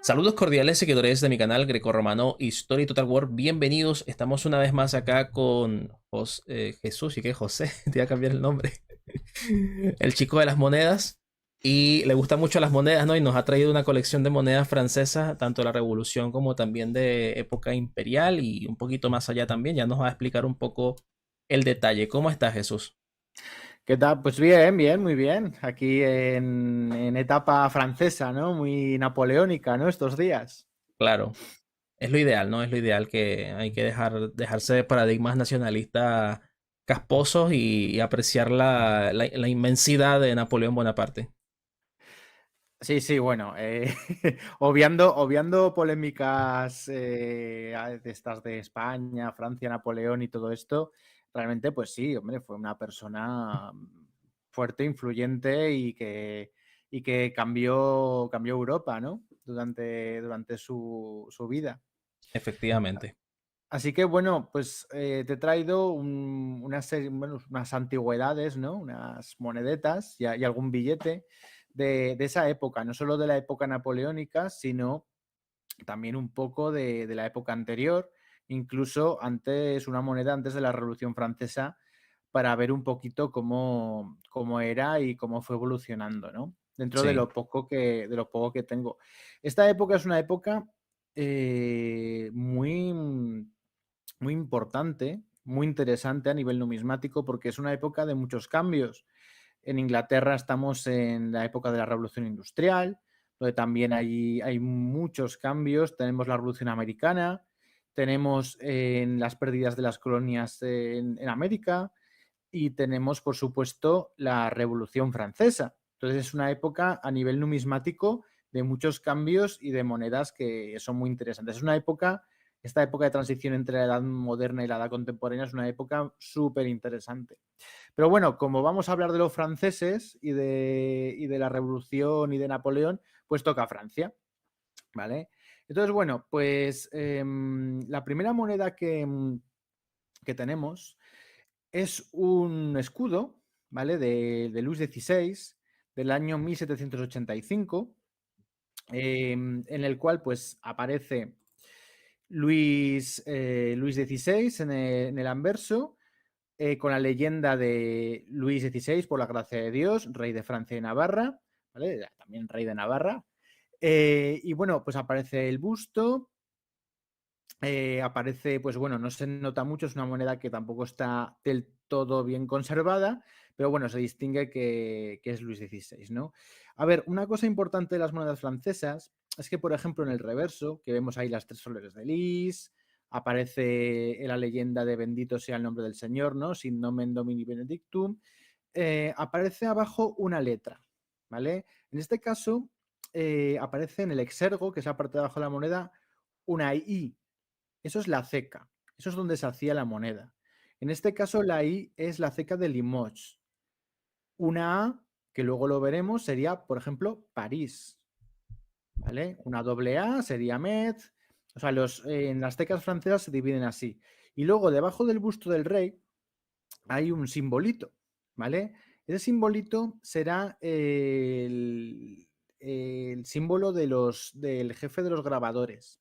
Saludos cordiales seguidores de mi canal grecorromano History Total War. Bienvenidos. Estamos una vez más acá con Jesús y que José. Te voy a cambiar el nombre. El chico de las monedas. Y le gustan mucho las monedas, ¿no? Y nos ha traído una colección de monedas francesas, tanto de la Revolución como también de época imperial y un poquito más allá también. Ya nos va a explicar un poco el detalle. ¿Cómo estás, Jesús? ¿Qué tal? Pues bien, bien, muy bien. Aquí en etapa francesa, ¿no? Muy napoleónica, ¿no? Estos días. Claro. Es lo ideal, ¿no? Es lo ideal que hay que dejarse de paradigmas nacionalistas casposos y apreciar la inmensidad de Napoleón Bonaparte. Sí, sí, bueno, obviando polémicas de estas de España, Francia, Napoleón y todo esto, realmente, pues sí, hombre, fue una persona fuerte, influyente y que cambió Europa, ¿no? Durante su vida. Efectivamente. Así que bueno, pues te he traído una serie, bueno, unas antigüedades, ¿no? Unas monedetas y algún billete de esa época, no solo de la época napoleónica, sino también un poco de la época anterior, incluso antes, una moneda antes de la Revolución Francesa, para ver un poquito cómo era y cómo fue evolucionando, ¿no? Dentro de Sí, lo poco que tengo. Esta época es una época muy muy importante, muy interesante a nivel numismático, porque es una época de muchos cambios. En Inglaterra estamos en la época de la Revolución Industrial, donde también hay muchos cambios. Tenemos la Revolución Americana, tenemos las pérdidas de las colonias en América y tenemos, por supuesto, la Revolución Francesa. Entonces es una época a nivel numismático de muchos cambios y de monedas que son muy interesantes. Es una época esta época de transición entre la edad moderna y la edad contemporánea es una época súper interesante. Pero bueno, como vamos a hablar de los franceses y de la revolución y de Napoleón, pues toca Francia, ¿vale? Entonces, bueno, pues la primera moneda que tenemos es un escudo, ¿vale? De Luis XVI del año 1785, en el cual pues aparece Luis XVI en el anverso, con la leyenda de Luis XVI, por la gracia de Dios, rey de Francia y Navarra, ¿vale? También rey de Navarra. Y bueno, pues aparece el busto, aparece, pues bueno, no se nota mucho, es una moneda que tampoco está del todo bien conservada, pero bueno, se distingue que es Luis XVI, ¿no? A ver, una cosa importante de las monedas francesas es que, por ejemplo, en el reverso, que vemos ahí las tres soleres de Lis, aparece la leyenda de bendito sea el nombre del Señor, ¿no? Sin nomen Domini benedictum, aparece abajo una letra, ¿vale? En este caso, aparece en el exergo, que es la parte de abajo de la moneda, una I. Eso es la ceca. Eso es donde se hacía la moneda. En este caso, la I es la ceca de Limoges. Una A, que luego lo veremos, sería, por ejemplo, París. ¿Vale? Una doble A sería Metz. O sea, en las cecas francesas se dividen así. Y luego, debajo del busto del rey, hay un simbolito. ¿Vale? Ese simbolito será el símbolo del jefe de los grabadores.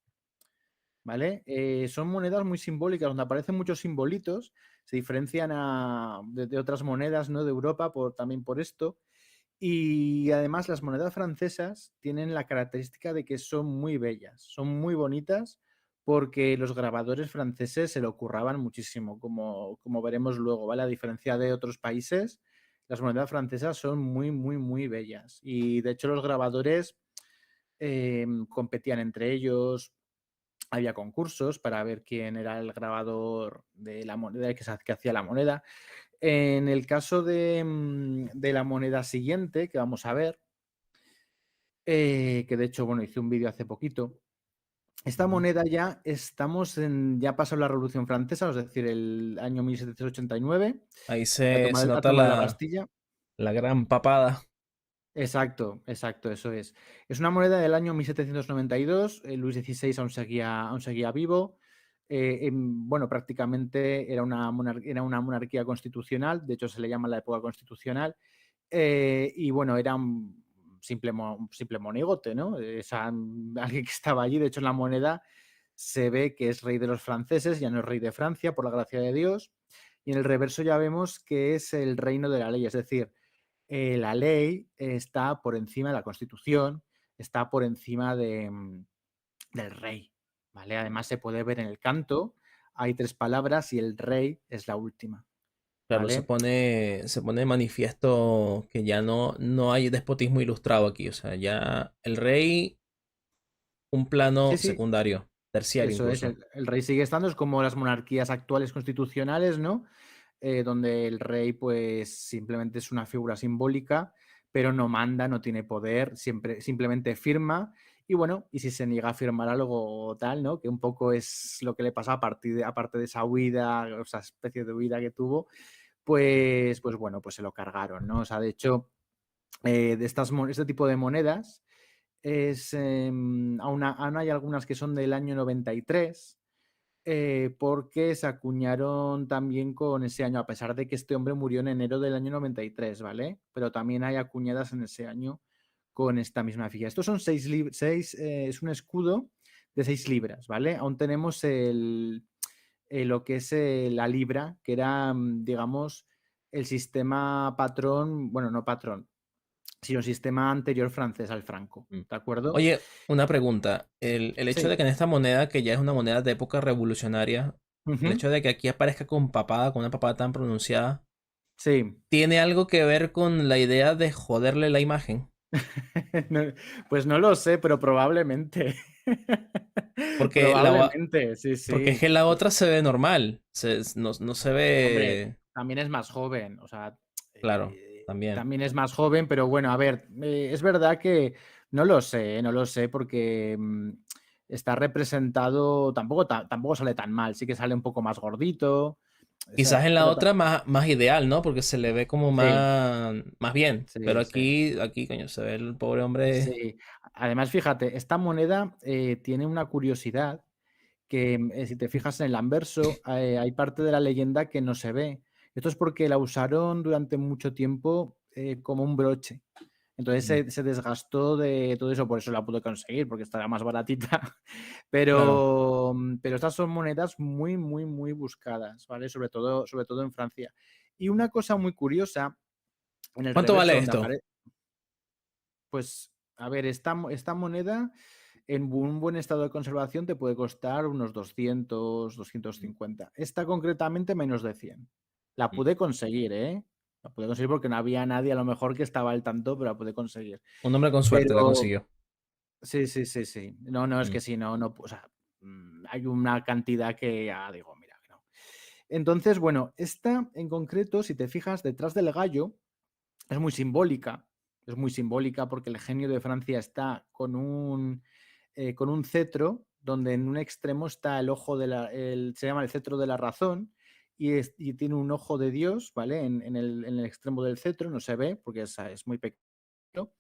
¿Vale? Son monedas muy simbólicas, donde aparecen muchos simbolitos, se diferencian de otras monedas, ¿no? De Europa también por esto. Y además las monedas francesas tienen la característica de que son muy bellas, son muy bonitas, porque los grabadores franceses se lo curraban muchísimo, como veremos luego, ¿vale? A diferencia de otros países, las monedas francesas son muy, muy, muy bellas. Y de hecho los grabadores competían entre ellos, había concursos para ver quién era el grabador de la moneda que hacía la moneda. En el caso de la moneda siguiente, que vamos a ver, que de hecho, bueno, hice un vídeo hace poquito. Esta ujú. moneda ya pasó la Revolución Francesa, es decir, el año 1789, Ahí la se, toma, se la nota toma de la Bastilla. la gran papada. Exacto, exacto, eso es. Es una moneda del año 1792. Luis XVI aún seguía vivo. Bueno, prácticamente era una monarquía constitucional, de hecho se le llama la época constitucional. Y bueno, un simple monigote, ¿no? Alguien que estaba allí, de hecho en la moneda se ve que es rey de los franceses, ya no es rey de Francia, por la gracia de Dios, y en el reverso ya vemos que es el reino de la ley, es decir, la ley está por encima de la Constitución, está por encima del rey, ¿vale? Además se puede ver en el canto, hay 3 palabras y el rey es la última, Claro, ¿vale? se pone de manifiesto que ya no hay despotismo ilustrado aquí. O sea, ya el rey, un plano Sí, sí, secundario, terciario eso es, incluso. el rey sigue estando, es como las monarquías actuales constitucionales, ¿no? Donde el rey pues simplemente es una figura simbólica, pero no manda, no tiene poder, simplemente firma y bueno, y si se niega a firmar algo tal, ¿no? Que un poco es lo que le pasa aparte de esa huida, o esa especie de huida que tuvo, pues bueno, pues se lo cargaron, ¿no? O sea, de hecho, este tipo de monedas aún hay algunas que son del año 93, porque se acuñaron también con ese año, a pesar de que este hombre murió en enero del año 93, ¿vale? Pero también hay acuñadas en ese año con esta misma figura. Estos son es un escudo de 6 libras, ¿vale? Aún tenemos lo que es la libra, que era, digamos, el sistema patrón, bueno, no patrón, sino el sistema anterior francés al franco, Mm. ¿de acuerdo? Oye, una pregunta. El hecho de Sí. que en esta moneda, que ya es una moneda de época revolucionaria, el Ujú. hecho de que aquí aparezca con una papada tan pronunciada, Sí. ¿tiene algo que ver con la idea de joderle la imagen? No, pues no lo sé, pero probablemente. Porque Probablemente, sí, porque es sí. que la otra se ve normal. No se Hombre, ve. también es más joven, o sea, Claro, también. también es más joven, pero bueno, a ver, es verdad que no lo sé, porque está representado, tampoco sale tan mal, sí que sale un poco más gordito, Quizás en la pero otra más ideal, ¿no? Porque se le ve como sí, más bien. Pero sí, sí. aquí, coño, se ve el pobre hombre. Sí, además, fíjate, esta moneda tiene una curiosidad que si te fijas en el anverso, hay parte de la leyenda que no se ve. Esto es porque la usaron durante mucho tiempo como un broche. Entonces Mm, se desgastó de todo eso, por eso la pude conseguir, porque estará más baratita. claro. Pero estas son monedas muy, muy, muy buscadas, ¿vale? Sobre todo en Francia. Y una cosa muy curiosa, en el ¿Cuánto reverso, vale donde esto? aparece, pues, a ver, esta moneda en un buen estado de conservación te puede costar unos 200, Mm, 250. Esta concretamente menos de 100. La mm. pude conseguir, ¿eh? La pude conseguir porque no había nadie a lo mejor que estaba al tanto, pero la pude conseguir. Un hombre con suerte la Pero consiguió. sí, sí, sí, sí. No, no, es Mm. que si no, no, o sea, hay una cantidad que ya digo, mira, que no. Entonces, bueno, esta en concreto, si te fijas, detrás del gallo, es muy simbólica. Es muy simbólica porque el genio de Francia está con un cetro donde en un extremo está el ojo se llama el cetro de la razón y tiene un ojo de Dios, ¿vale? En el extremo del cetro, no se ve porque es muy pequeño.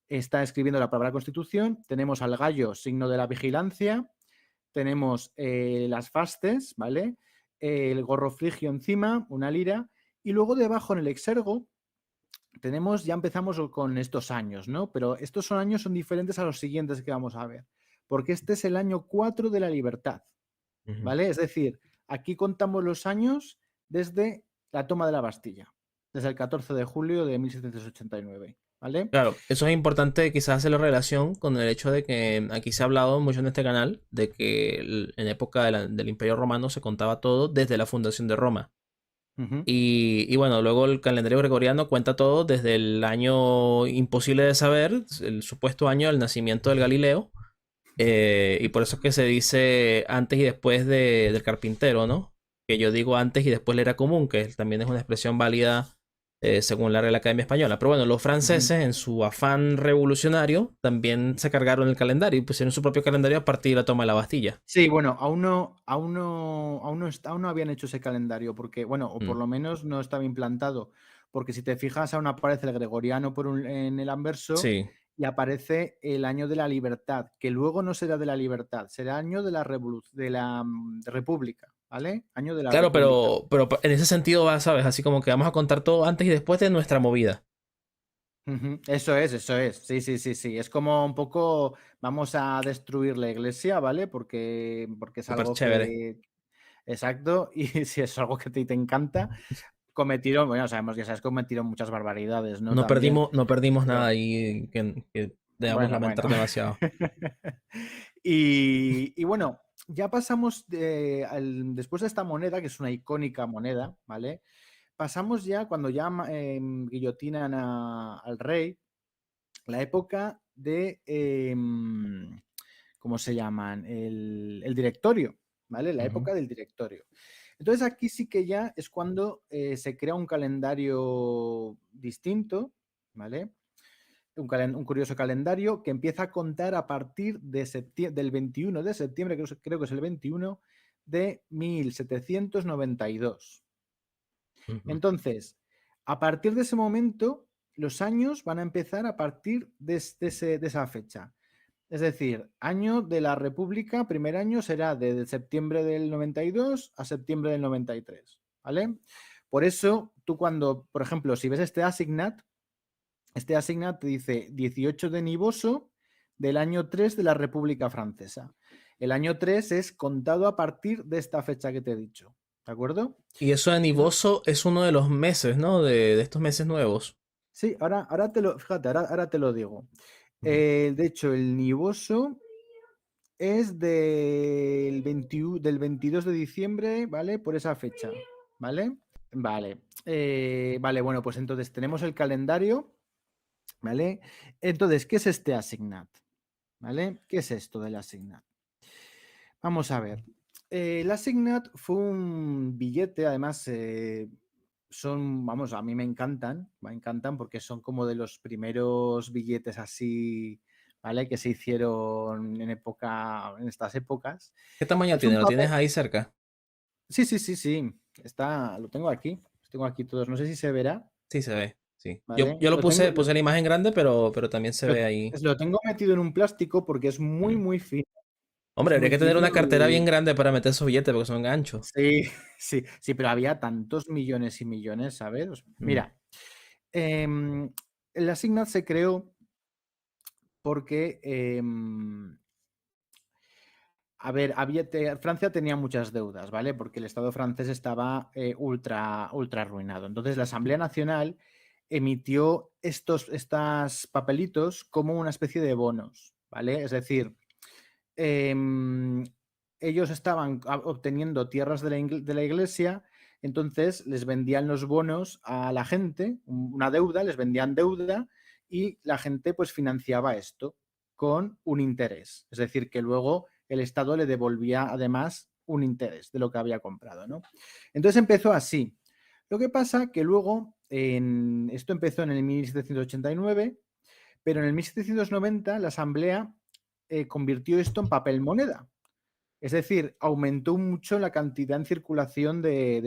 Está escribiendo la palabra Constitución. Tenemos al gallo, signo de la vigilancia. Tenemos las fastes, ¿vale? El gorro frigio encima, una lira. Y luego debajo en el exergo ya empezamos con estos años, ¿no? Pero estos años son diferentes a los siguientes que vamos a ver, porque este es el año 4 de la libertad, Ujú. ¿vale? Es decir, aquí contamos los años desde la toma de la Bastilla, desde el 14 de julio de 1789, ¿vale? Claro, eso es importante quizás hacerlo relación con el hecho de que aquí se ha hablado mucho en este canal de que en época del Imperio Romano se contaba todo desde la fundación de Roma. Ujú. Y bueno, luego el calendario gregoriano cuenta todo desde el año imposible de saber, el supuesto año del nacimiento del Galileo. Y por eso es que se dice antes y después del carpintero, ¿no? Que yo digo antes y después le era común, que también es una expresión válida según la Real Academia Española. Pero bueno, los Ujú. franceses, en su afán revolucionario, también se cargaron el calendario y pusieron su propio calendario a partir de la toma de la Bastilla. Sí, bueno, aún no habían hecho ese calendario, porque, bueno, o por Mm, lo menos no estaba implantado, porque si te fijas, aún aparece el gregoriano en el anverso sí. y aparece el año de la libertad, que luego no será de la libertad, será año de la república, ¿vale? Año de la Claro, república. pero en ese sentido va, ¿sabes? Así como que vamos a contar todo antes y después de nuestra movida. Ujú, eso es. Sí, sí, sí, sí. Es como un poco, vamos a destruir la iglesia, ¿vale? Porque es Súper algo chévere. que, exacto, y si es algo que a ti te encanta, cometieron, bueno, sabemos que sabes, cometieron muchas barbaridades, ¿no? También, No perdimos nada pero ahí que debamos bueno, bueno. lamentar demasiado. Y bueno, ya pasamos después de esta moneda, que es una icónica moneda, ¿vale? Pasamos ya, cuando ya guillotinan al rey, la época de, ¿cómo se llaman? El directorio, ¿vale? La Ujú. época del directorio. Entonces aquí sí que ya es cuando se crea un calendario distinto, ¿vale? Un curioso calendario que empieza a contar a partir del 21 de septiembre, creo que es el 21 de 1792. Ujú. Entonces, a partir de ese momento, los años van a empezar a partir de esa fecha. Es decir, año de la República, primer año será de septiembre del 92 a septiembre del 93, ¿vale? Por eso, tú cuando, por ejemplo, si ves este asignat te dice 18 de Nivoso del año 3 de la República Francesa. El año 3 es contado a partir de esta fecha que te he dicho, ¿de acuerdo? Y eso de Eso, Nivoso es uno de los meses, ¿no? De estos meses nuevos. sí, ahora fíjate, ahora te lo digo. Ujú. De hecho, el Nivoso es del 22 de diciembre, ¿vale? Por esa fecha, ¿vale? Vale. Vale, bueno, pues entonces tenemos el calendario, ¿vale? Entonces, ¿qué es este asignat? ¿Vale? ¿Qué es esto del asignat? Vamos a ver. El asignat fue un billete, además son, vamos, a mí me encantan porque son como de los primeros billetes así, ¿vale? Que se hicieron en estas épocas. ¿Qué tamaño Es un tiene? ¿Lo papel. tienes ahí cerca? Sí, sí, sí, sí. Lo tengo aquí. Los tengo aquí todos. No sé si se verá, Sí, se ve. Sí. ¿vale? Yo lo puse, puse la imagen grande, pero también se Lo, ve ahí. lo tengo metido en un plástico porque es muy, Mm. muy fino. Hombre, Es habría muy que tener fino una cartera bien y grande para meter esos billetes porque son ganchos. sí, sí, sí, pero había tantos millones y millones, ¿sabes? Mm. Mira, el Assignat se creó porque, a ver, Francia tenía muchas deudas, ¿vale? Porque el Estado francés estaba ultra, ultra arruinado. Entonces, la Asamblea Nacional emitió estos papelitos como una especie de bonos, ¿vale? Es decir, em, ellos estaban obteniendo tierras de la iglesia, entonces les vendían los bonos a la gente, una deuda, les vendían deuda y la gente pues financiaba esto con un interés. Es decir, que luego el Estado le devolvía además un interés de lo que había comprado, ¿no? Entonces empezó así. Lo que pasa que luego esto empezó en el 1789, pero en el 1790 la Asamblea convirtió esto en papel moneda. Es decir, aumentó mucho la cantidad en circulación de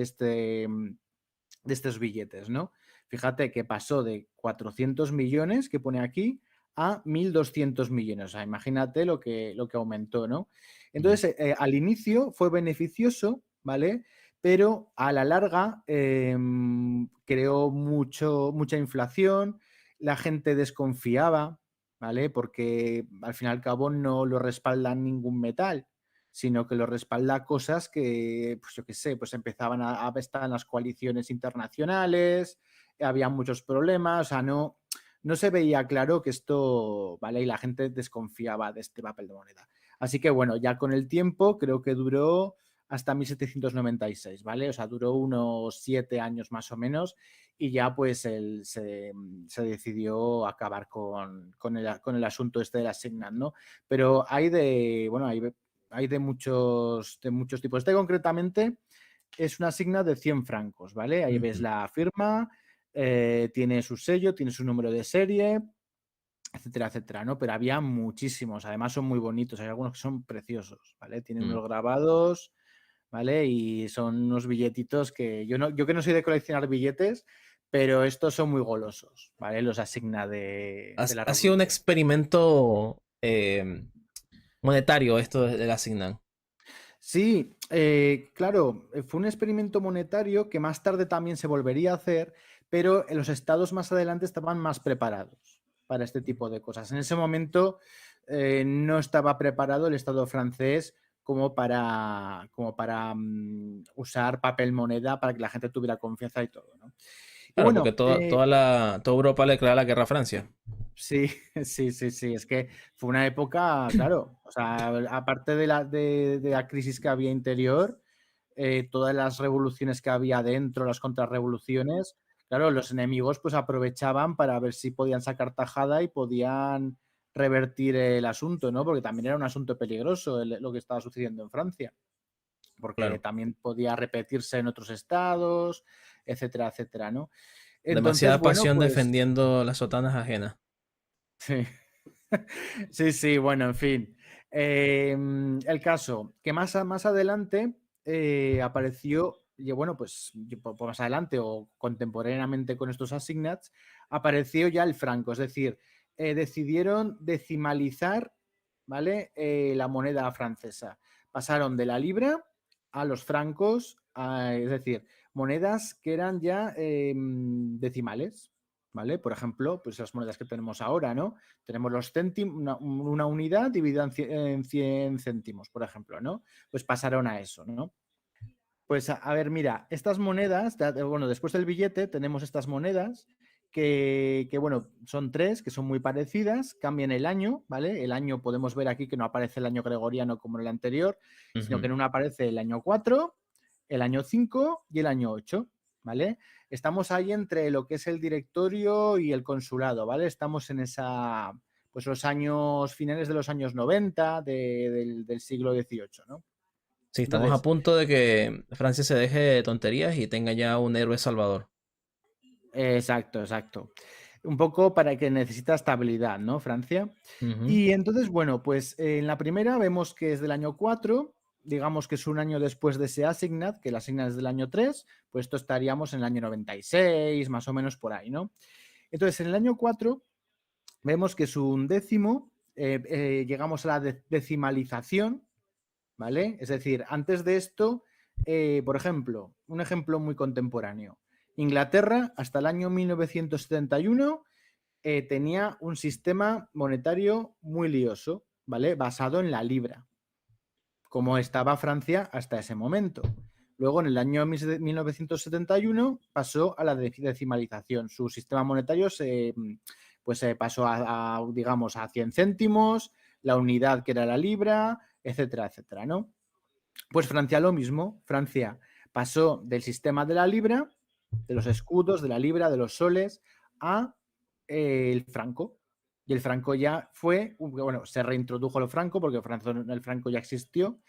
estos billetes, ¿no? Fíjate que pasó de 400 millones que pone aquí a 1.200 millones. O sea, imagínate lo que aumentó, ¿no? Mm. Entonces, al inicio fue beneficioso, ¿vale? Pero a la larga creó mucha inflación, la gente desconfiaba, ¿vale? Porque al fin y al cabo no lo respalda ningún metal, sino que lo respalda cosas que, pues yo qué sé, pues empezaban a estar en las coaliciones internacionales, había muchos problemas, o sea, no se veía claro que esto, ¿vale? Y la gente desconfiaba de este papel de moneda. Así que bueno, ya con el tiempo creo que duró hasta 1796, ¿vale? O sea, duró unos 7 años más o menos y ya pues se decidió acabar con el asunto este del Assignat, ¿no? Pero bueno, hay de muchos tipos. Este concretamente es una signa de 100 francos, ¿vale? Ahí ves Ujú. la firma, tiene su sello, tiene su número de serie, etcétera, etcétera, ¿no? Pero había muchísimos, además son muy bonitos, hay algunos que son preciosos, ¿vale? Tienen Mm. unos grabados, ¿vale? Y son unos billetitos que yo que no soy de coleccionar billetes, pero estos son muy golosos, ¿vale? Los asigna de la Ha sido un Revolución. experimento monetario esto de la Asignan. Sí, claro, fue un experimento monetario que más tarde también se volvería a hacer, pero en los estados más adelante estaban más preparados para este tipo de cosas. En ese momento no estaba preparado el Estado francés como para usar papel moneda para que la gente tuviera confianza y todo, ¿no? Y Claro, porque bueno, toda Europa le declara la guerra a Francia. sí, sí. Es que fue una época, claro, o sea, aparte de la crisis que había interior, todas las revoluciones que había dentro, las contrarrevoluciones, claro, los enemigos pues aprovechaban para ver si podían sacar tajada y podían revertir el asunto, ¿no? Porque también era un asunto peligroso lo que estaba sucediendo en Francia, porque Claro. también podía repetirse en otros estados, etcétera, etcétera, ¿no? Entonces, Demasiada bueno, pasión pues defendiendo las sotanas ajenas. sí. Sí, bueno, en fin. El caso, que más adelante apareció, y bueno, pues más adelante o contemporáneamente con estos asignats, apareció ya el franco, es decir, decidieron decimalizar, ¿vale? La moneda francesa. Pasaron de la libra a los francos, es decir, monedas que eran ya decimales, ¿vale? Por ejemplo, pues las monedas que tenemos ahora, ¿no? Tenemos los céntimos, una unidad dividida en 100 céntimos, por ejemplo, ¿no? Pues pasaron a eso, ¿no? Pues a ver, mira, estas monedas, bueno, después del billete tenemos estas monedas bueno, son tres, que son muy parecidas, cambian el año, ¿vale? El año podemos ver aquí que no aparece el año gregoriano como en el anterior, sino que Ujú. en una aparece el año 4, el año 5 y el año 8, ¿vale? Estamos ahí entre lo que es el directorio y el consulado, ¿vale? Estamos en esa, pues los años finales de los años 90 del siglo XVIII, ¿no? Sí, estamos a Entonces, punto de que Francia se deje de tonterías y tenga ya un héroe salvador. exacto. Un poco para que necesita estabilidad, ¿no? Francia. Ujú. Y entonces, bueno, pues en la primera vemos que es del año 4, digamos que es un año después de ese asignat, que el asignat es del año 3, pues esto estaríamos en el año 96, más o menos por ahí, ¿no? Entonces, en el año 4 vemos que es un décimo, llegamos a la decimalización, ¿vale? Es decir, antes de esto, por ejemplo, un ejemplo muy contemporáneo. Inglaterra, hasta el año 1971, tenía un sistema monetario muy lioso, ¿vale? Basado en la libra, como estaba Francia hasta ese momento. Luego, en el año 1971, pasó a la decimalización. Su sistema monetario se pasó digamos, a 100 céntimos, la unidad que era la libra, etcétera, etcétera, ¿no? Pues Francia lo mismo. Francia pasó del sistema de la libra, de los escudos, de la libra, de los soles, a el franco. Y el franco ya fue, bueno, se reintrodujo el franco, porque el franco ya existió,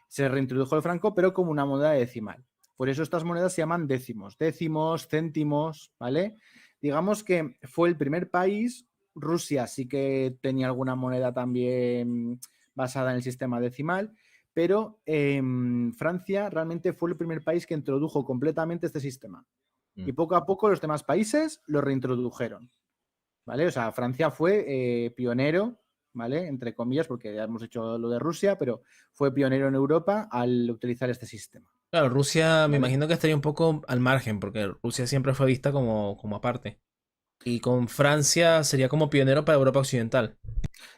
se reintrodujo el franco, pero como una moneda decimal. Por eso estas monedas se llaman décimos, céntimos, ¿vale? Digamos que fue el primer país, Rusia sí que tenía alguna moneda también basada en el sistema decimal, pero Francia realmente fue el primer país que introdujo completamente este sistema. Y Mm. poco a poco los demás países lo reintrodujeron, ¿vale? O sea, Francia fue pionero, ¿vale? Entre comillas, porque ya hemos hecho lo de Rusia, pero fue pionero en Europa al utilizar este sistema, Claro, Rusia me ¿vale? imagino que estaría un poco al margen, porque Rusia siempre fue vista como aparte. Y con Francia sería como pionero para Europa Occidental.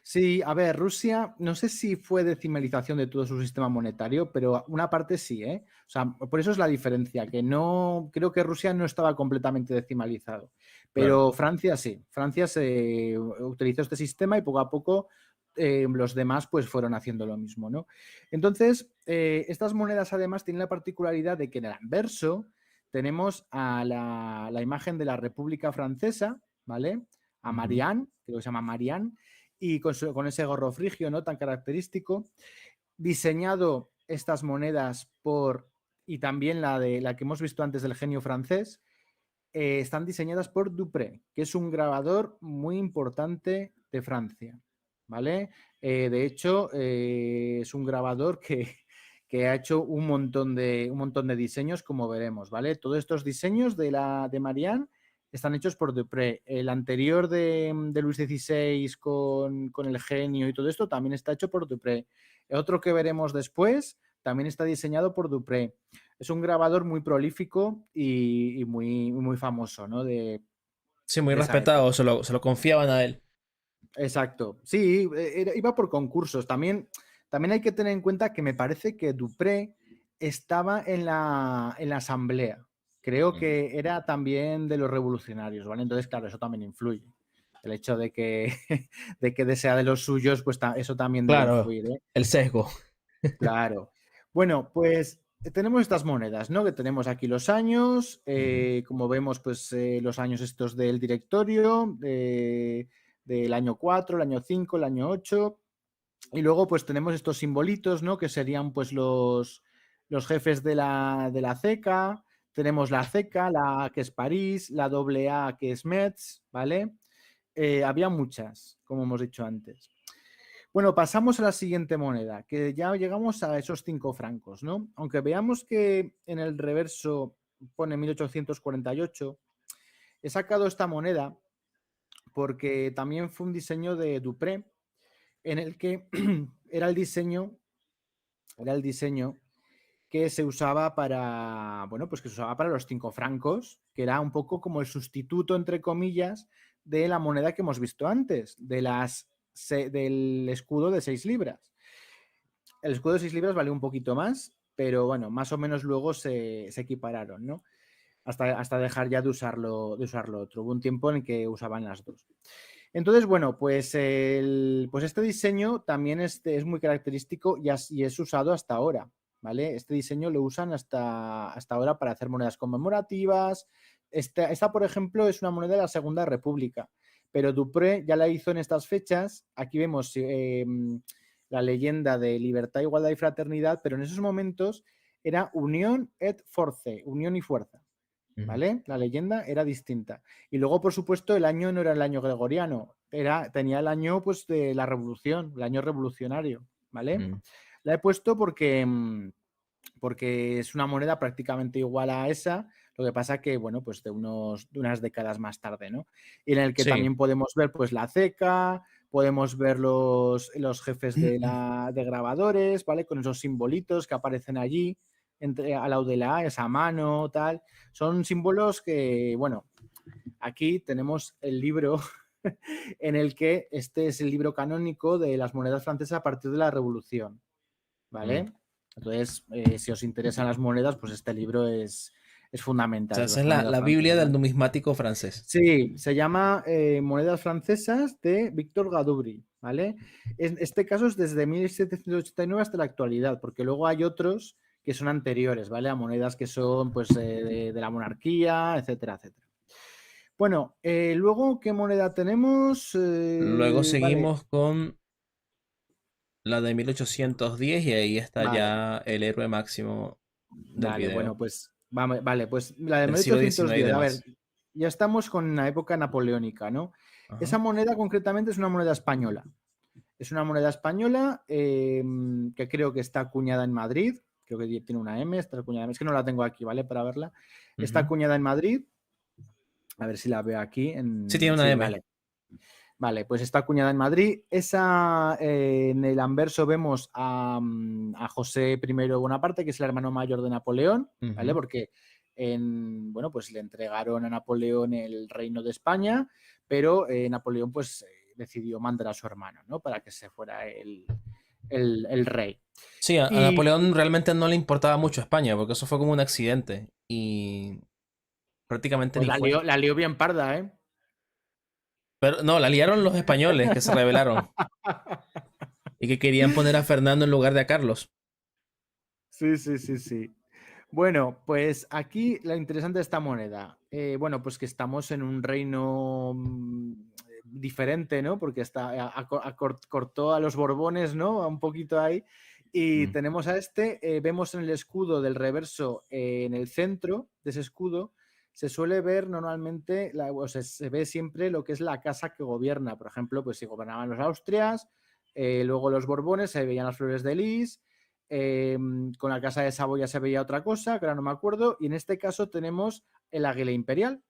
Sí, a ver, Rusia, no sé si fue decimalización de todo su sistema monetario, pero una parte sí, ¿eh? O sea, por eso es la diferencia, que no, creo que Rusia no estaba completamente decimalizado, Claro. pero Francia sí, Francia se utilizó este sistema y poco a poco los demás pues fueron haciendo lo mismo, ¿no? Entonces, estas monedas además tienen la particularidad de que en el anverso tenemos a la imagen de la República Francesa, ¿vale? A Ujú. Marianne, creo que se llama Marianne, y con ese gorro frigio, ¿no? Tan característico. Diseñado estas monedas y también la que hemos visto antes del genio francés, están diseñadas por Dupré, que es un grabador muy importante de Francia, ¿vale? De hecho, es un grabador que ha hecho un montón de diseños, como veremos, ¿vale? Todos estos diseños de Marianne están hechos por Dupré. El anterior de Luis XVI con el genio y todo esto también está hecho por Dupré. Otro que veremos después también está diseñado por Dupré. Es un grabador muy prolífico y muy famoso, ¿no? Sí, muy De esa respetado, época. se lo confiaban a él. Exacto. Sí, iba por concursos. También hay que tener en cuenta que me parece que Dupré estaba en la asamblea. Creo Mm. que era también de los revolucionarios, ¿vale? Entonces, claro, eso también influye. El hecho de que, de que sea de los suyos, pues eso también debe Claro, influir, ¿eh? el sesgo. Claro. Bueno, pues tenemos estas monedas, ¿no? Que tenemos aquí los años, como vemos, pues los años estos del directorio, del año 4, el año 5, el año 8. Y luego pues tenemos estos simbolitos, ¿no? Que serían pues los jefes de la CECA. Tenemos la CECA, la A que es París, la AA que es Metz, ¿vale? Había muchas, como hemos dicho antes. Bueno, pasamos a la siguiente moneda, que ya llegamos a esos 5 francos, ¿no? Aunque veamos que en el reverso pone 1848, he sacado esta moneda porque también fue un diseño de Dupré, en el que era el diseño que se usaba para, bueno, pues que se usaba para los 5 francos, que era un poco como el sustituto, entre comillas, de la moneda que hemos visto antes, del escudo de 6 libras. El escudo de 6 libras vale un poquito más, pero bueno, más o menos luego se equipararon, ¿no? Hasta dejar ya de usarlo otro. Hubo un tiempo en el que usaban las dos. Entonces, bueno, pues este diseño también es muy característico y es usado hasta ahora, ¿vale? Este diseño lo usan hasta ahora para hacer monedas conmemorativas. Esta, por ejemplo, es una moneda de la Segunda República, pero Dupré ya la hizo en estas fechas. Aquí vemos la leyenda de libertad, igualdad y fraternidad, pero en esos momentos era unión et force, unión y fuerza. ¿Vale? La leyenda era distinta. Y luego, por supuesto, el año no era el año gregoriano, tenía el año pues, de la revolución, el año revolucionario, ¿vale? Mm. La he puesto porque es una moneda prácticamente igual a esa, lo que pasa que, bueno, pues de unas décadas más tarde, ¿no? Y en el que Sí. también podemos ver pues la CECA, podemos ver los jefes de grabadores, ¿vale? Con esos simbolitos que aparecen allí, al lado de la A, esa mano, tal. Son símbolos que, bueno, aquí tenemos el libro en el que este es el libro canónico de las monedas francesas a partir de la Revolución, Mm. ¿vale? Entonces, si os interesan las monedas, pues este libro es O fundamental sea, de esa las es la, monedas la Biblia francesas, del ¿vale? numismático francés. Sí, se llama Monedas Francesas de Víctor Gadubri, ¿vale? En este caso es desde 1789 hasta la actualidad, porque luego hay otros que son anteriores, ¿vale? A monedas que son pues de la monarquía, etcétera, etcétera. Bueno, luego, ¿qué moneda tenemos? Luego Vale, seguimos con la de 1810 y ahí está vale, ya el héroe máximo del vale, bueno, video, pues vale, pues la de del siglo XIX y 1810, a ver, demás. ya estamos con la época napoleónica, ¿no? Ajá. Esa moneda concretamente es una moneda española. Es una moneda española que creo que está acuñada en Madrid. Creo que tiene una M, está acuñada. Es que no la tengo aquí, ¿vale? Para verla. Está Ujú. acuñada en Madrid. A ver si la veo aquí. Sí, tiene una Sí, M. vale. Vale, pues está acuñada en Madrid. En el anverso vemos a José I Bonaparte, que es el hermano mayor de Napoleón, ¿vale? Ujú. Porque bueno, pues le entregaron a Napoleón el reino de España, pero Napoleón pues decidió mandar a su hermano, ¿no? Para que se fuera el rey. Sí, a Y Napoleón realmente no le importaba mucho España, porque eso fue como un accidente y prácticamente pues ni fue. la lió bien parda, ¿eh? Pero no, la liaron los españoles que se rebelaron y que querían poner a Fernando en lugar de a Carlos. Sí, sí, sí, sí. Bueno, pues aquí lo interesante de esta moneda, bueno, pues que estamos en un reino diferente, ¿no? Porque cortó a los Borbones, ¿no? Un poquito ahí. Y Mm. tenemos vemos en el escudo del reverso, en el centro de ese escudo, se suele ver normalmente, o sea, se ve siempre lo que es la casa que gobierna. Por ejemplo, pues si gobernaban los Austrias, luego los Borbones, se veían las flores de lis. Con la casa de Saboya se veía otra cosa, que ahora no me acuerdo, y en este caso tenemos el águila imperial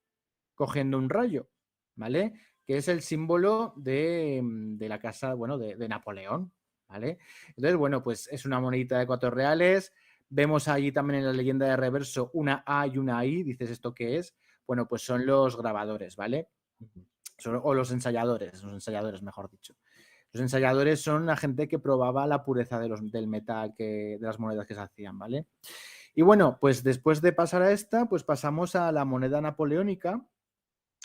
cogiendo un rayo, ¿vale? Que es el símbolo de la casa, bueno, de Napoleón. ¿vale? Entonces, bueno, pues es una monedita de 4 reales. Vemos allí también en la leyenda de reverso una A y una I. Dices, ¿esto qué es? Bueno, pues son los grabadores, ¿vale? O los ensayadores, mejor dicho. Los ensayadores son la gente que probaba la pureza del metal, de las monedas que se hacían, ¿vale? Y bueno, pues después de pasar a esta, pues pasamos a la moneda napoleónica,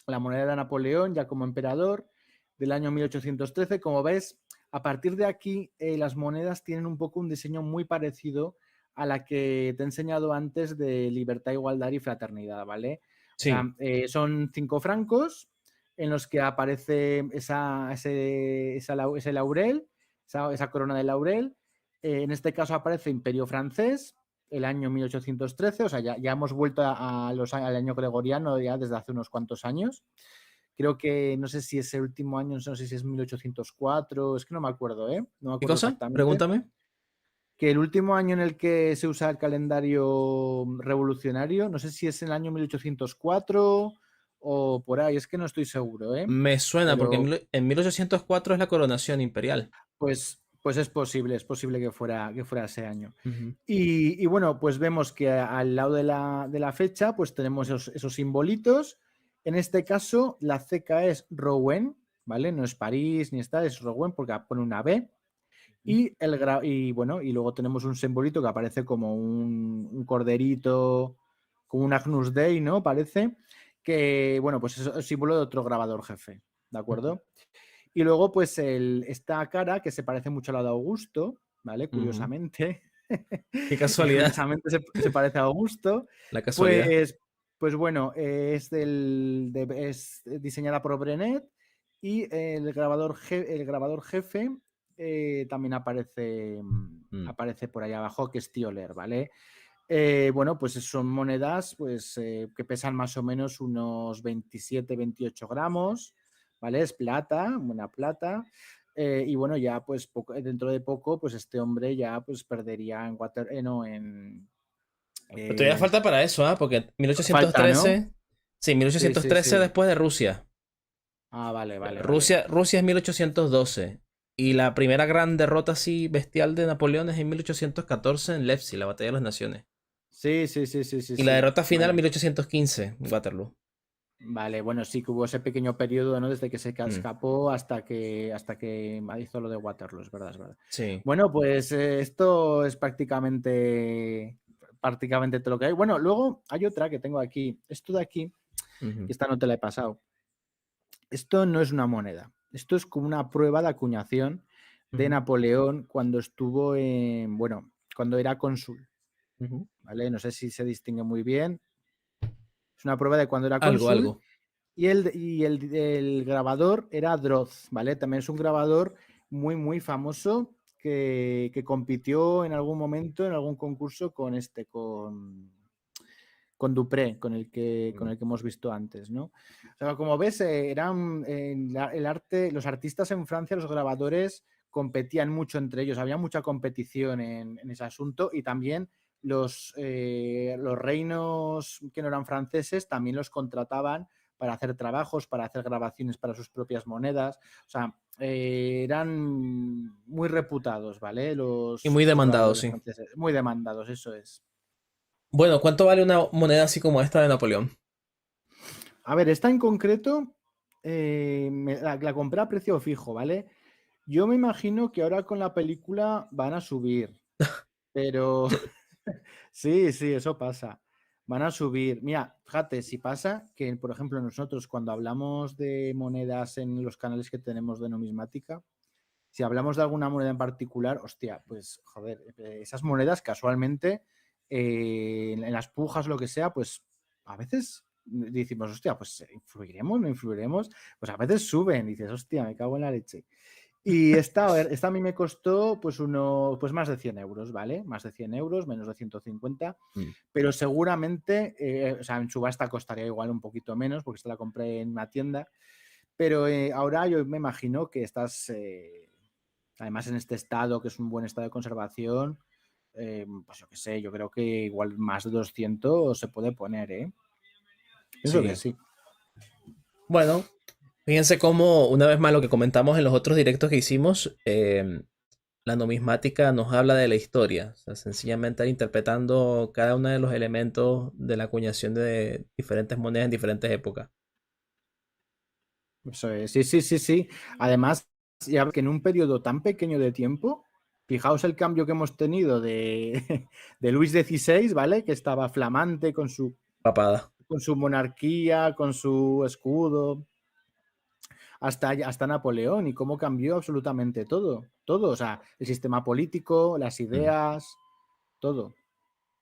la moneda de Napoleón ya como emperador del año 1813. Como ves, a partir de aquí las monedas tienen un poco un diseño muy parecido a la que te he enseñado antes de libertad, igualdad y fraternidad, ¿vale? O Sí. sea, son 5 francos en los que aparece ese laurel, esa corona de laurel. En este caso aparece Imperio Francés, el año 1813, o sea, ya hemos vuelto al año gregoriano ya desde hace unos cuantos años. Creo que no sé si es el último año, no sé si es 1804, es que no me acuerdo, ¿eh? No me ¿Qué acuerdo cosa? exactamente. Pregúntame. Que el último año en el que se usa el calendario revolucionario, no sé si es en el año 1804 o por ahí, es que no estoy seguro, ¿eh? Me suena porque Pero en 1804 es la coronación imperial. pues es posible que fuera ese año. Ujú. Y bueno, pues vemos que al lado de la fecha, pues tenemos esos simbolitos. En este caso, la CK es Rouen, ¿vale? No es París ni está, es Rouen porque pone una B. Y bueno, y luego tenemos un simbolito que aparece como un corderito, como un Agnus Dei, ¿no? Parece que, bueno, pues es el símbolo de otro grabador jefe, ¿de Ujú. acuerdo? Y luego, pues esta cara que se parece mucho a la de Augusto, ¿vale? Ujú. Curiosamente, Qué que casualidad. curiosamente se parece a Augusto, La casualidad. pues, pues bueno, es diseñada por Brenet y el grabador jefe también Mm. aparece por ahí abajo, que es Tioler, ¿vale? Bueno, pues son monedas pues, que pesan más o menos unos 27-28 gramos, ¿vale? Es plata, buena plata. Y bueno, ya pues dentro de poco, pues este hombre ya pues perdería en no, Pero todavía falta para eso, ¿ah? Porque falta, ¿no? 1813. Sí, Sí, sí, 1813 sí. después de Rusia. Ah, vale, vale, vale. Rusia es 1812. Y la primera gran derrota así bestial de Napoleón es en 1814 en Leipzig, la Batalla de las Naciones. Sí, sí, sí, sí, sí, Y la sí. derrota final en Vale. 1815 en Waterloo. Vale, bueno, sí que hubo ese pequeño periodo, ¿no? Desde que se Mm. escapó hasta que hizo lo de Waterloo, es verdad, es verdad. Sí. Bueno, pues esto es prácticamente todo lo que hay. Bueno, luego hay otra que tengo aquí. Esto de aquí, Ujú. que esta no te la he pasado. Esto no es una moneda. Esto es como una prueba de acuñación de Ujú. Napoleón cuando estuvo bueno, cuando era cónsul, Ujú. ¿vale? No sé si se distingue muy bien. Es una prueba de cuando era Algo, cónsul. algo. Y el grabador era Droz, ¿vale? También es un grabador muy, muy famoso que compitió en algún momento en algún concurso con Dupré, con el que hemos visto antes, ¿no? O sea, como ves, eran el arte, los artistas en Francia, los grabadores competían mucho entre ellos, había mucha competición en ese asunto y también los reinos que no eran franceses también los contrataban para hacer trabajos, para hacer grabaciones para sus propias monedas. O sea, eran muy reputados, ¿vale? Y Los, muy los demandado, grabadores sí. franceses. Muy demandados, eso es. Bueno, ¿cuánto vale una moneda así como esta de Napoleón? A ver, esta en concreto la compré a precio fijo, ¿vale? Yo me imagino que ahora con la película van a subir, pero sí, sí, eso pasa. Van a subir. Mira, fíjate, si pasa que, por ejemplo, nosotros cuando hablamos de monedas en los canales que tenemos de numismática, si hablamos de alguna moneda en particular, hostia, pues joder, esas monedas casualmente en las pujas, lo que sea, pues a veces decimos, hostia, pues influiremos, no influiremos, pues a veces suben, y dices, hostia, me cago en la leche. Y esta, a ver, esta a mí me costó pues más de 100 euros, ¿vale? Más de 100 euros, menos de 150, Mm. pero seguramente, o sea, en subasta costaría igual un poquito menos, porque esta la compré en una tienda, pero ahora yo me imagino que estas, además en este estado, que es un buen estado de conservación, pues yo qué sé, yo creo que igual más de 200 se puede poner, ¿eh? Pienso que Sí. sí. Bueno, fíjense cómo, una vez más, lo que comentamos en los otros directos que hicimos, la numismática nos habla de la historia. O sea, sencillamente interpretando cada uno de los elementos de la acuñación de diferentes monedas en diferentes épocas. Eso es, sí, sí, sí, sí. Además, ya que en un periodo tan pequeño de tiempo, fijaos el cambio que hemos tenido de, de Luis XVI, ¿vale? Que estaba flamante Papada. con su monarquía, con su escudo, hasta Napoleón y cómo cambió absolutamente todo. Todo, o sea, el sistema político, las Mm. ideas, todo.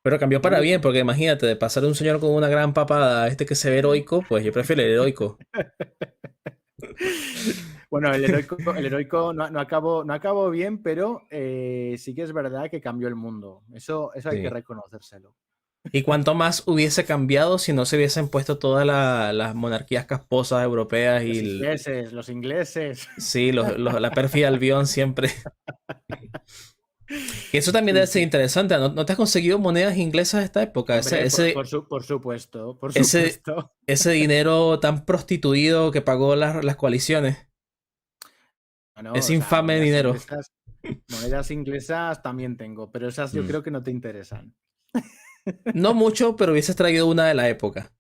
Pero cambió para ¿Vale? bien, porque imagínate, de pasar de un señor con una gran papada a este que se ve heroico, pues yo prefiero el heroico. Bueno, el heroico no acabó bien, pero sí que es verdad que cambió el mundo. Eso hay que Sí. reconocérselo. Y cuánto más hubiese cambiado si no se hubiesen puesto todas las monarquías casposas europeas y Los ingleses. sí, la pérfida Albión siempre. Y eso también Sí, debe ser sí. interesante. ¿No te has conseguido monedas inglesas de esta época? Hombre, por supuesto, por Ese, supuesto. ese dinero tan prostituido que pagó las coaliciones. Bueno, Ese o sea, infame dinero. monedas inglesas también tengo, pero esas yo Mm. creo que no te interesan. No mucho, pero hubieses traído una de la época.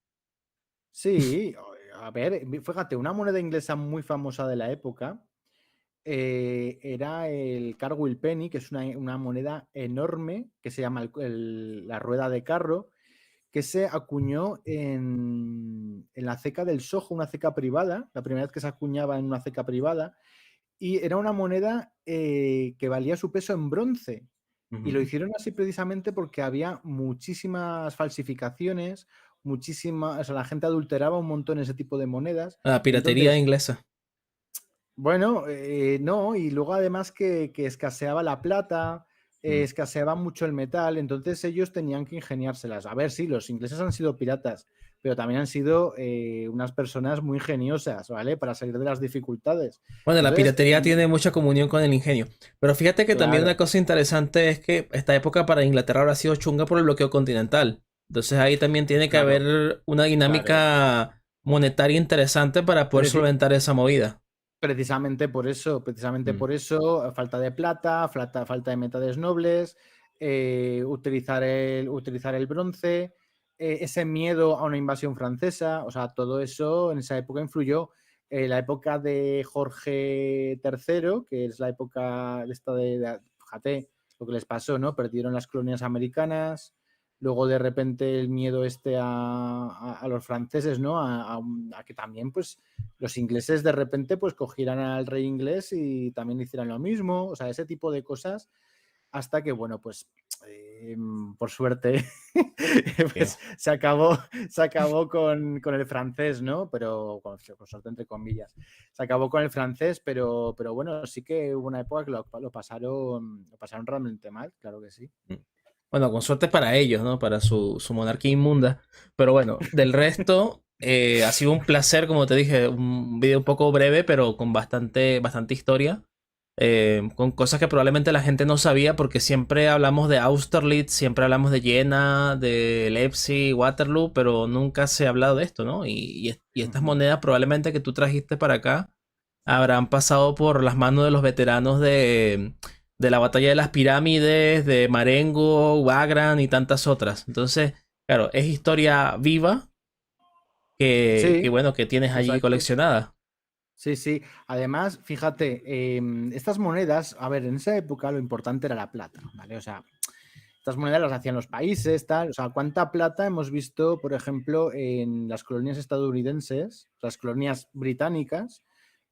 Sí, a ver, fíjate, una moneda inglesa muy famosa de la época era el Cargill Penny, que es una moneda enorme que se llama la rueda de carro, que se acuñó en la ceca del Soho, una ceca privada, la primera vez que se acuñaba en una ceca privada, y era una moneda que valía su peso en bronce. Y lo Ujú. hicieron así precisamente porque había muchísimas falsificaciones, o sea, la gente adulteraba un montón ese tipo de monedas. La piratería Entonces, inglesa. bueno, no, y luego además que escaseaba la plata, Mm. escaseaba mucho el metal, entonces ellos tenían que ingeniárselas. A ver, sí, los ingleses han sido piratas, pero también han sido unas personas muy ingeniosas, ¿vale? Para salir de las dificultades. Bueno, la Entonces, piratería tiene mucha comunión con el ingenio. Pero fíjate que también una claro, cosa interesante es que esta época para Inglaterra habrá sido chunga por el bloqueo continental. Entonces ahí también tiene que claro, haber una claro. dinámica monetaria interesante para poder Preci- solventar esa movida. precisamente Mm. por eso, falta de plata, falta de metales nobles, utilizar el bronce, ese miedo a una invasión francesa, o sea, todo eso en esa época influyó. La época de Jorge III, que es la época de esta fíjate lo que les pasó, ¿no? Perdieron las colonias americanas, luego de repente el miedo a los franceses, ¿no? A que también, pues, los ingleses de repente pues cogieran al rey inglés y también hicieran lo mismo, o sea, ese tipo de cosas, hasta que, bueno, pues por suerte Bien. pues, se acabó con el francés, ¿no? Pero con suerte entre comillas. Se acabó con el francés, pero bueno, sí que hubo una época que lo pasaron realmente mal, claro que sí. Mm. Bueno, con suerte para ellos, ¿no? Para su monarquía inmunda. Pero bueno, del resto, ha sido un placer, como te dije, un video un poco breve, pero con bastante historia. Con cosas que probablemente la gente no sabía, porque siempre hablamos de Austerlitz, siempre hablamos de Jena, de Leipzig, Waterloo, pero nunca se ha hablado de esto, ¿no? Y estas Ujú. monedas probablemente que tú trajiste para acá habrán pasado por las manos de los veteranos de la batalla de las pirámides, de Marengo, Wagram y tantas otras. Entonces, claro, es historia viva que Sí, bueno, que tienes allí exacto. coleccionada. Sí, sí. Además, fíjate, estas monedas, a ver, en esa época lo importante era la plata, ¿vale? O sea, estas monedas las hacían los países, tal. O sea, ¿cuánta plata hemos visto, por ejemplo, en las colonias estadounidenses, las colonias británicas?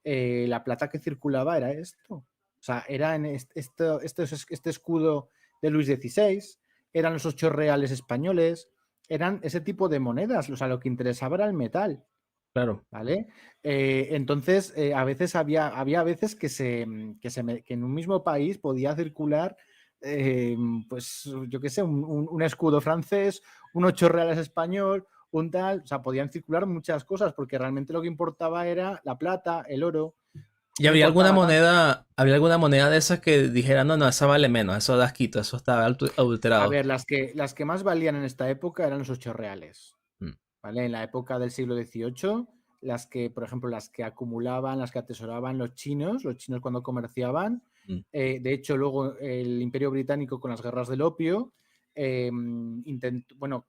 La plata que circulaba era esto. O sea, era en este escudo de Luis XVI, eran los 8 reales españoles, eran ese tipo de monedas. O sea, lo que interesaba era el metal. Claro. ¿Vale? Entonces, a veces había veces que en un mismo país podía circular, pues, yo qué sé, un escudo francés, un 8 reales español, un tal, o sea, podían circular muchas cosas porque realmente lo que importaba era la plata, el oro, ¿Y no importaba tanto. habría alguna moneda de esas que dijera, no, no, esa vale menos, eso da asquito, eso está A adulterado? ver, las que más valían en esta época eran los 8 reales. Mm. ¿Vale? En la época del siglo XVIII, por ejemplo, las que acumulaban, las que atesoraban los chinos cuando comerciaban, Mm. De hecho, luego el Imperio Británico con las guerras del opio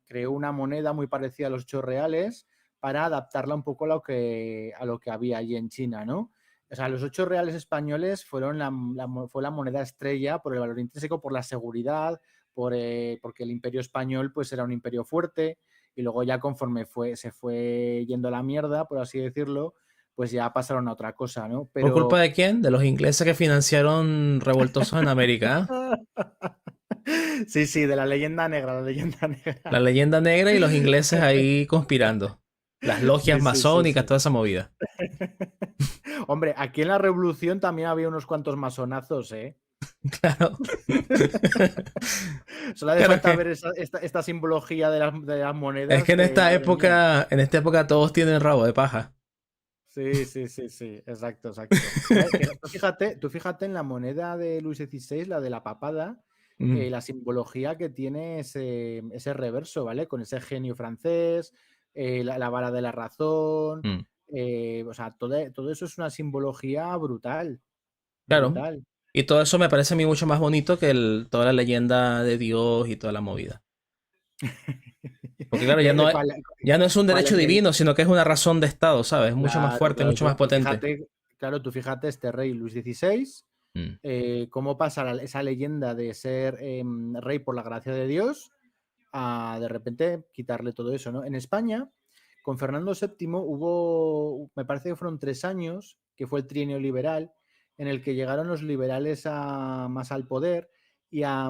creó una moneda muy parecida a los 8 reales para adaptarla un poco a lo que había allí en China, ¿no? O sea, los 8 reales españoles fue la moneda estrella por el valor intrínseco, por la seguridad, porque el imperio español pues era un imperio fuerte y luego ya conforme se fue yendo a la mierda, por así decirlo, pues ya pasaron a otra cosa, ¿no? ¿Por culpa Pero de quién? De los ingleses que financiaron revoltosos en América. sí, sí, de la leyenda negra, la leyenda La negra. leyenda negra y los ingleses ahí conspirando. Las logias Sí, sí, sí, masónicas, sí. toda esa movida. Hombre, aquí en la Revolución también había unos cuantos masonazos, ¿eh? Claro. Solo hace Claro, falta ver esta simbología de las es monedas que que, madre mía. en esta época todos tienen rabo de paja. Sí, sí, sí, sí, exacto, exacto. Mira, tú fíjate en la moneda de Luis XVI, la de la papada, Mm, la simbología que tiene ese reverso, ¿vale? Con ese genio francés, la vara de la razón, mm. o sea, todo eso es una simbología brutal, Claro. brutal. Y todo eso me parece a mí mucho más bonito que toda la leyenda de Dios y toda la movida. Porque claro, ¿De cuál? ya no es un ¿Cuál? derecho divino, sino que es una razón de Estado, ¿sabes? Es mucho más Claro, fuerte, claro. mucho más potente. Tú fíjate este rey Luis XVI, Mm. cómo pasa esa leyenda de ser rey por la gracia de Dios a de repente quitarle todo eso, ¿no? En España, con Fernando VII me parece que fueron 3 años, que fue el trienio liberal, en el que llegaron los liberales más al poder y a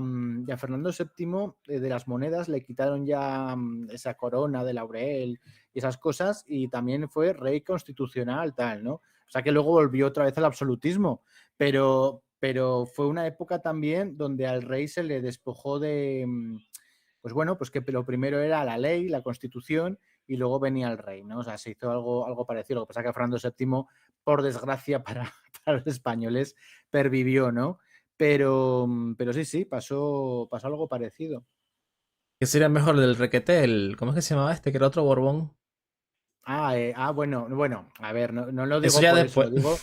Fernando VII de las monedas le quitaron ya esa corona de laurel y esas cosas y también fue rey constitucional, tal, ¿no? O sea que luego volvió otra vez al absolutismo, pero fue una época también donde al rey se le despojó pues bueno, pues que lo primero era la ley, la constitución, y luego venía el rey, ¿no? O sea, se hizo algo parecido. Lo que pasa es que Fernando VII, por desgracia para los españoles, pervivió, ¿no? Pero sí, sí, pasó algo parecido. ¿Qué sería mejor del requete? ¿Cómo es que se llamaba este? Que era otro Borbón. Bueno, a ver, no lo Eso digo ya por eso, después. lo digo,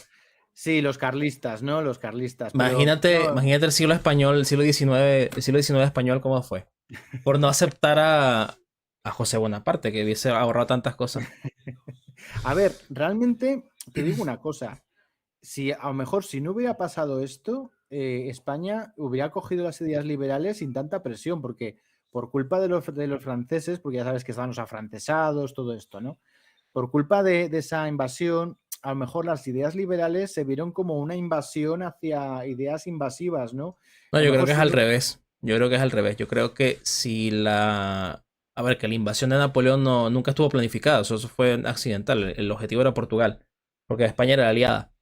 sí, los carlistas, ¿no? Los carlistas, pero Imagínate, no, imagínate el siglo español, el siglo XIX español, ¿cómo fue? Por no aceptar a José Bonaparte, que hubiese ahorrado tantas cosas. a ver, realmente te digo una cosa, si a lo mejor si no hubiera pasado esto, España hubiera cogido las ideas liberales sin tanta presión, porque por culpa de los franceses, porque ya sabes que estaban los afrancesados, todo esto, ¿no? Por culpa de esa invasión, a lo mejor las ideas liberales se vieron como una invasión hacia ideas invasivas, ¿no? No, A lo yo creo mejor que es si al no. revés. Yo creo que es al revés. Yo creo que si la... A ver, que la invasión de Napoleón nunca estuvo planificada. Eso fue accidental. El objetivo era Portugal. Porque España era la aliada.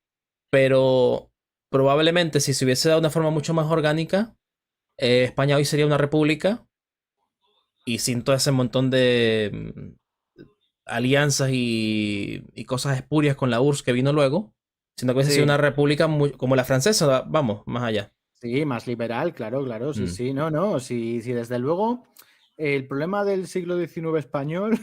Pero probablemente si se hubiese dado de una forma mucho más orgánica, España hoy sería una república y sin todo ese montón de alianzas y cosas espurias con la URSS que vino luego, sino que hubiese sido una Sí, república como la francesa, vamos, más allá. sí, más liberal, claro, claro, sí, Mm. sí, no, no, sí, sí, desde luego. El problema del siglo XIX español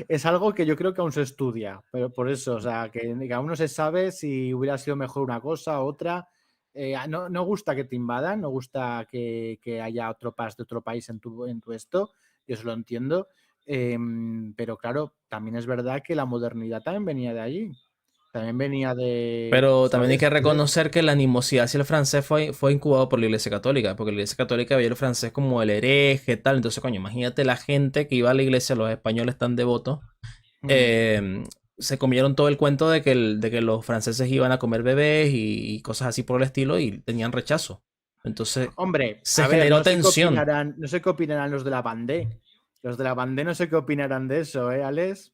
es algo que yo creo que aún se estudia, pero por eso, o sea, que aún no se sabe si hubiera sido mejor una cosa, otra. No gusta que te invadan, no gusta que haya tropas de otro país en tu esto, yo eso lo entiendo, pero claro, también es verdad que la modernidad también venía de allí, también venía Pero también hay ¿sabes? que reconocer que la animosidad hacia el francés fue incubado por la Iglesia Católica, porque la Iglesia Católica veía el francés como el hereje, tal. Entonces, coño, imagínate la gente que iba a la iglesia, los españoles tan devotos, Mm. eh, se comieron todo el cuento de que los franceses iban a comer bebés y cosas así por el estilo y tenían rechazo. Entonces, Hombre, se a ver, generó tensión. no sé qué opinarán los de la Bandé. Los de la Bandé no sé qué opinarán de eso, ¿eh, Alex?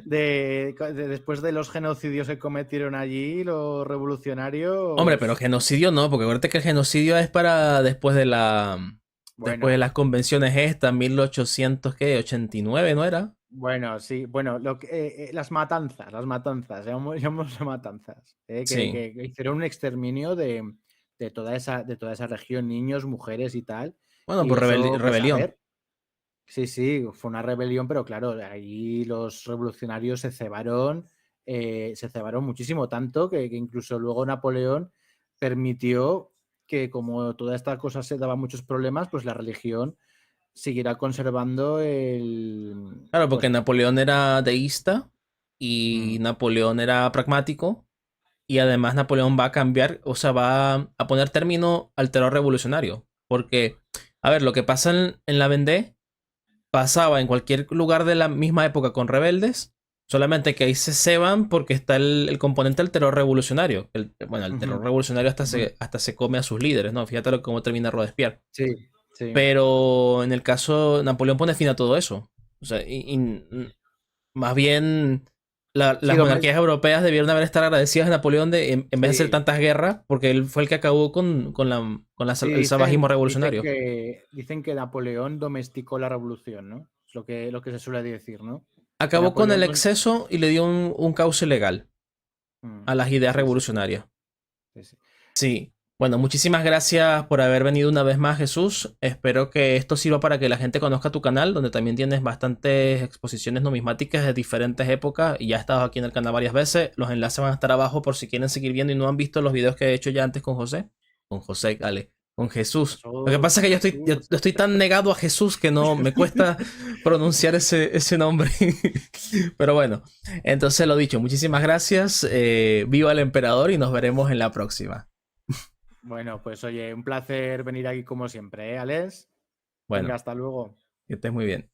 Después de los genocidios que cometieron allí, los Hombre, pero revolucionarios. genocidio no, porque acuérdate que el genocidio es para después de Bueno, las convenciones estas, 1889, ¿no era? bueno, sí, bueno, las matanzas, llamamos matanzas, Sí. que hicieron un exterminio de toda esa región, niños, mujeres y tal. Bueno, Y por eso, pues a rebelión. ver. Sí, sí, fue una rebelión, pero claro, ahí los revolucionarios se cebaron muchísimo, tanto que incluso luego Napoleón permitió que, como toda esta cosa se daba muchos problemas, pues la religión seguirá conservando Claro, pues, porque Napoleón era deísta y Napoleón era pragmático. Y además Napoleón va a cambiar, o sea, va a poner término al terror revolucionario. Porque, a ver, lo que pasa en la Vendée pasaba en cualquier lugar de la misma época con rebeldes, solamente que ahí se ceban porque está el componente del terror revolucionario. Bueno, el terror revolucionario hasta se come a sus líderes, ¿no? Fíjate cómo termina Robespierre. sí, sí. Pero en el caso, Napoleón pone fin a todo eso. O sea, más bien Sí, las monarquías europeas debieron haber estar agradecidas a Napoleón en vez de hacer sí, tantas guerras, porque él fue el que acabó sí, el salvajismo dicen revolucionario. que Napoleón domesticó la revolución, ¿no? Es lo que se suele decir, ¿no? Que Acabó con el Napoleón... exceso y le dio un cauce legal a las ideas Sí, sí, revolucionarias. sí, sí. Sí. Bueno, muchísimas gracias por haber venido una vez más, Jesús. Espero que esto sirva para que la gente conozca tu canal, donde también tienes bastantes exposiciones numismáticas de diferentes épocas. Y ya has estado aquí en el canal varias veces. Los enlaces van a estar abajo por si quieren seguir viendo y no han visto los videos que he hecho ya antes con José. Con José, dale. Con Jesús. Lo que pasa es que yo Jesús. estoy tan negado a Jesús que no me cuesta pronunciar ese nombre. Pero bueno, entonces lo dicho, muchísimas gracias. Viva el emperador y nos veremos en la próxima. Bueno, pues oye, un placer venir aquí como siempre, ¿eh, Alex? Venga, Bueno, hasta luego. que estés muy bien.